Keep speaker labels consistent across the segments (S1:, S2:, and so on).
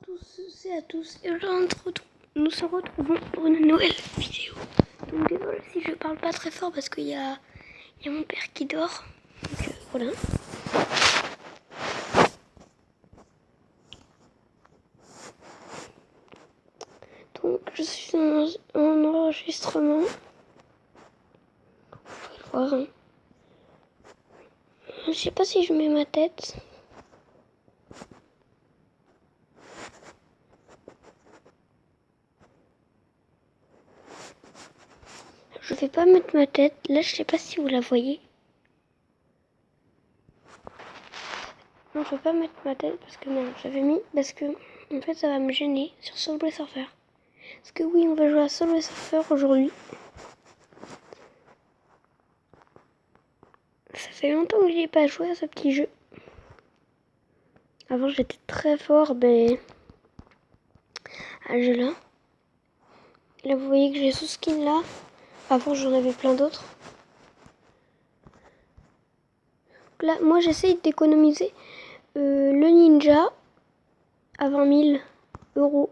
S1: tous et à tous, et aujourd'hui nous se retrouvons pour une nouvelle vidéo. Donc désolé si je parle pas très fort parce qu'il y a mon père qui dort. Donc voilà. Donc je suis en enregistrement. Vous pouvez le voir. Hein. Je sais pas si je mets ma tête. Je vais pas mettre ma tête. Là, je sais pas si vous la voyez. Non, je vais pas mettre ma tête parce que non, j'avais mis parce que en fait ça va me gêner sur Subway Surfer. Parce que oui, on va jouer à Subway Surfer aujourd'hui. Ça fait longtemps que j'ai pas joué à ce petit jeu. Avant j'étais très fort, à ce jeu-là. Là vous voyez que j'ai ce skin là. Avant j'en avais plein d'autres. Là moi j'essaye d'économiser le ninja à 20 000 euros.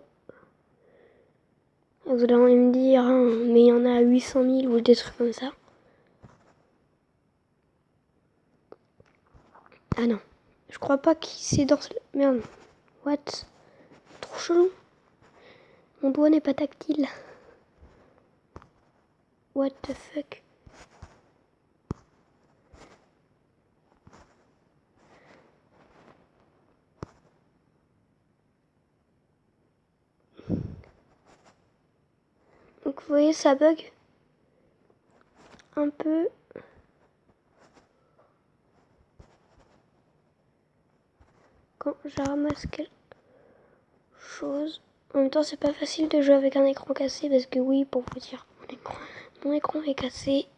S1: Vous allez me dire, hein, mais il y en a à 800 000 ou des trucs comme ça. Ah non, je crois pas qu'il c'est dans... Merde, what? Trop chelou. Mon doigt n'est pas tactile. What the fuck? Donc vous voyez ça bug un peu. Quand je ramasse quelque chose. En même temps c'est pas facile de jouer avec un écran cassé parce que oui, pour vous dire, mon écran est cassé.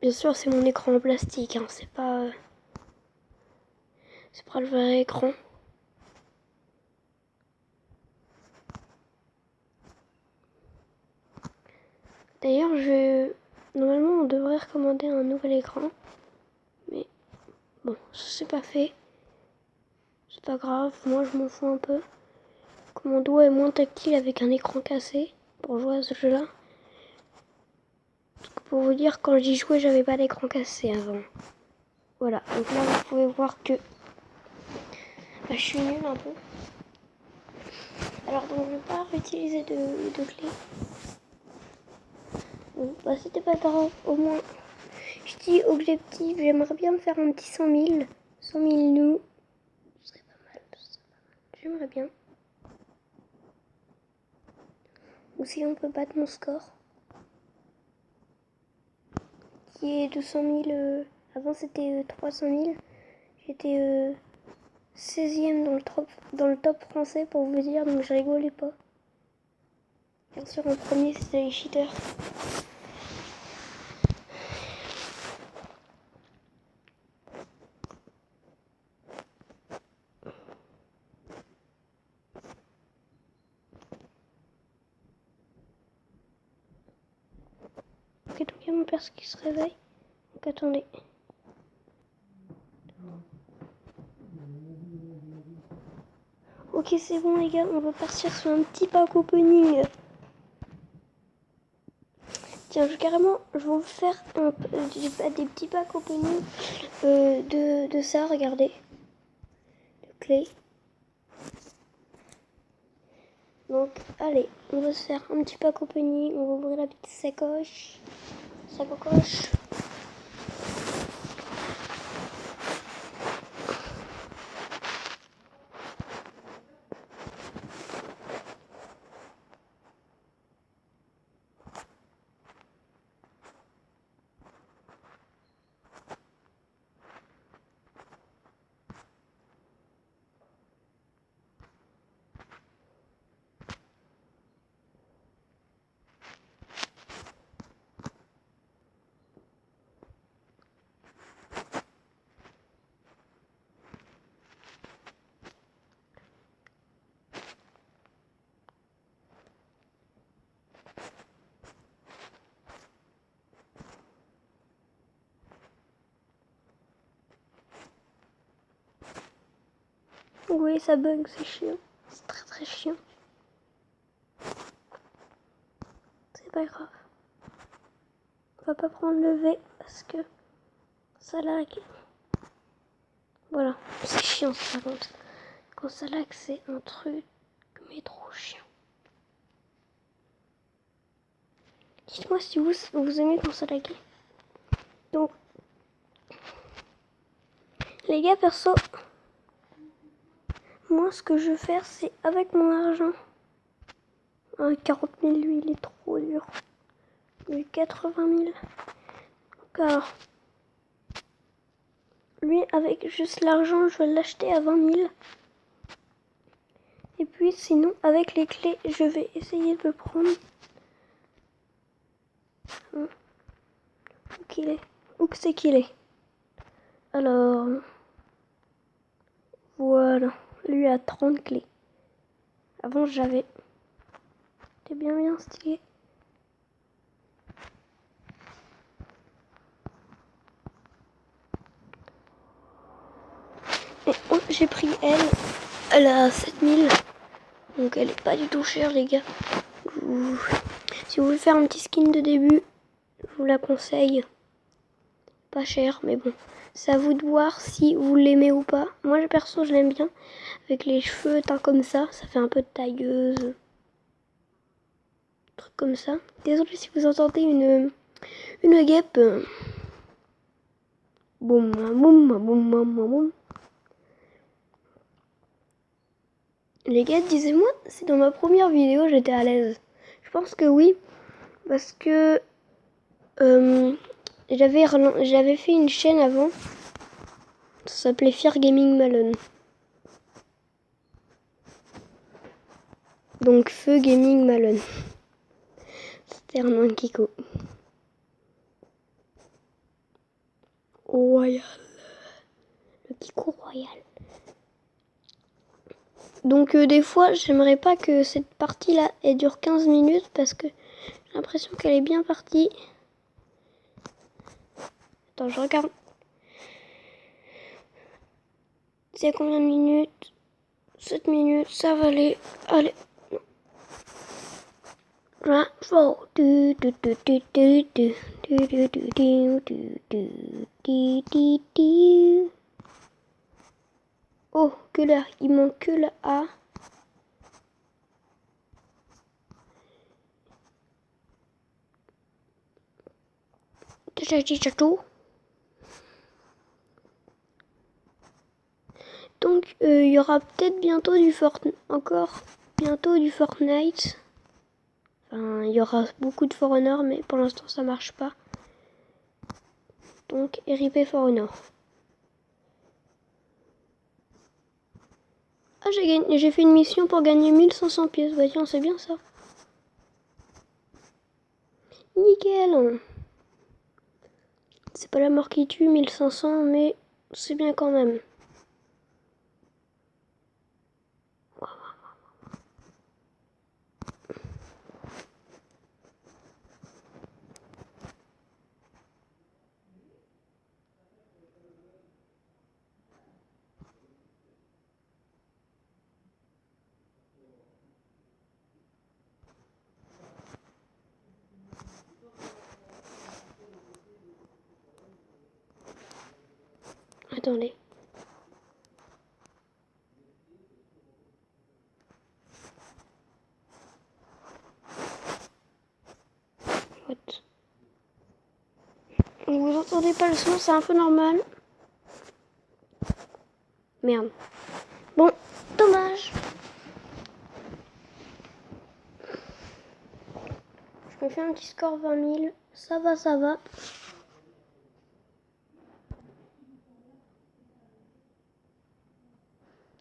S1: Bien sûr c'est mon écran en plastique, hein, c'est pas le vrai écran. D'ailleurs normalement on devrait recommander un nouvel écran. Mais bon, ça c'est pas fait. C'est pas grave, moi je m'en fous un peu. Que mon doigt est moins tactile avec un écran cassé pour jouer à ce jeu-là. Pour vous dire, quand j'y jouais, j'avais pas d'écran cassé avant. Voilà, donc là vous pouvez voir que je suis nulle un peu. Alors donc je vais pas réutiliser de clé. Bon, c'était pas grave, au moins. Je dis objectif, j'aimerais bien me faire un petit 100 000. 100 000 nous. Ce serait pas mal. J'aimerais bien. Ou si on peut battre mon score. Qui est 200 000. Avant c'était 300 000. J'étais 16e dans le top français pour vous dire, donc je rigolais pas. Bien sûr en premier c'était les cheaters. Ok, donc il y a mon père qui se réveille. Donc attendez. Ok, c'est bon les gars, on va partir sur un petit pack opening. Tiens, je vais vous faire des petits packs opening de ça, regardez. De clés. Donc, allez, on va se faire un petit pack opening. On va ouvrir la petite sacoche. Sacoche. Oui, ça bug, c'est chiant. C'est très très chiant. C'est pas grave. On va pas prendre le V parce que ça lag. Voilà, c'est chiant ça compte. Quand ça lag, c'est un truc mais trop chiant. Dites-moi si vous aimez quand ça lag. Donc, les gars, perso, moi ce que je veux faire, c'est avec mon argent. 40 000, lui, il est trop dur. Lui, 80 000. Donc, alors, lui, avec juste l'argent, je vais l'acheter à 20 000. Et puis, sinon, avec les clés, je vais essayer de le prendre. Où qu'il est? Où que c'est qu'il est? Alors, voilà. Lui a 30 clés. Avant, j'avais. C'était bien stylé. Et oh, j'ai pris elle. Elle a 7000. Donc elle est pas du tout chère, les gars. Si vous voulez faire un petit skin de début, je vous la conseille. Pas cher, mais bon. C'est à vous de voir si vous l'aimez ou pas. Moi, perso, je l'aime bien. Avec les cheveux teints comme ça fait un peu de tailleuse. Truc comme ça. Désolé si vous entendez une guêpe. Boum, boum, boum, boum, boum. Les gars, disez-moi si dans ma première vidéo j'étais à l'aise. Je pense que oui. Parce que j'avais fait une chaîne avant. Ça s'appelait Fear Gaming Malone. Donc Feu Gaming Malone. C'était un Kiko. Royal. Le Kiko Royal. Donc des fois, j'aimerais pas que cette partie-là elle dure 15 minutes parce que j'ai l'impression qu'elle est bien partie. Attends, je regarde. C'est combien de minutes? 7 minutes, ça va aller. Allez. Oh, que là, il manque que la A. Donc, il y aura peut-être bientôt du Fortnite. Enfin, il y aura beaucoup de For Honor, mais pour l'instant, ça marche pas. Donc, RIP For Honor. Ah, j'ai fait une mission pour gagner 1500 pièces. Bah tiens, c'est bien ça. Nickel. C'est pas la mort qui tue, 1500, mais c'est bien quand même. Attendez. What? Vous entendez pas le son, c'est un peu normal. Merde. Bon, dommage. Je me fais un petit score 20 000. Ça va, ça va.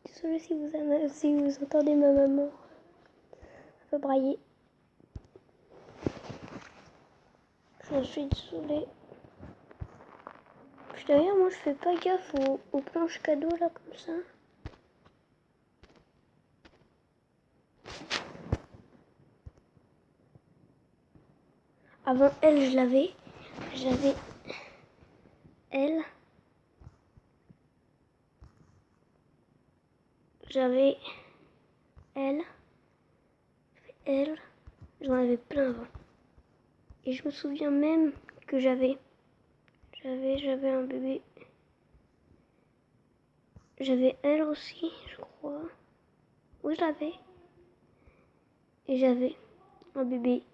S1: Désolée si vous entendez ma maman un peu brailler. J'en suis désolée. D'ailleurs, moi je fais pas gaffe aux planches cadeaux là comme ça. Avant elle, j'avais elle. j'avais elle, j'en avais plein avant. Et je me souviens même que j'avais un bébé. J'avais elle aussi, je crois. Oui, je l'avais. Et j'avais un bébé,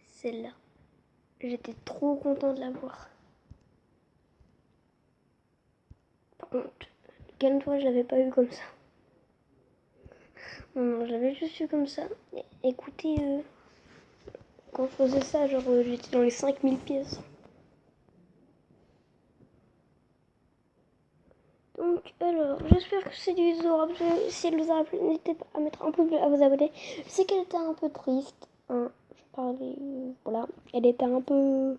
S1: celle-là. J'étais trop content de la voir. Par contre, calme-toi, je l'avais pas eu comme ça. Non, je l'avais juste eu comme ça. Écoutez, quand je faisais ça, genre j'étais dans les 5000 pièces. Donc, alors, j'espère que cette vidéo, si elle vous a plu, n'hésitez pas à mettre un peu à vous abonner. Je sais qu'elle était un peu triste, hein, je parlais, voilà, elle était un peu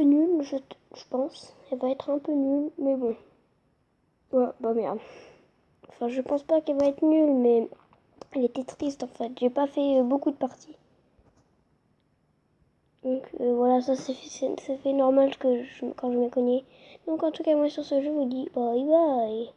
S1: nulle, je pense. Elle va être un peu nulle, mais bon. Ouais, bah merde. Enfin, je pense pas qu'elle va être nulle, mais elle était triste en fait. J'ai pas fait beaucoup de parties. Donc voilà, ça c'est fait normal quand je m'ai cogné. Donc en tout cas, moi sur ce jeu, je vous dis bye bye.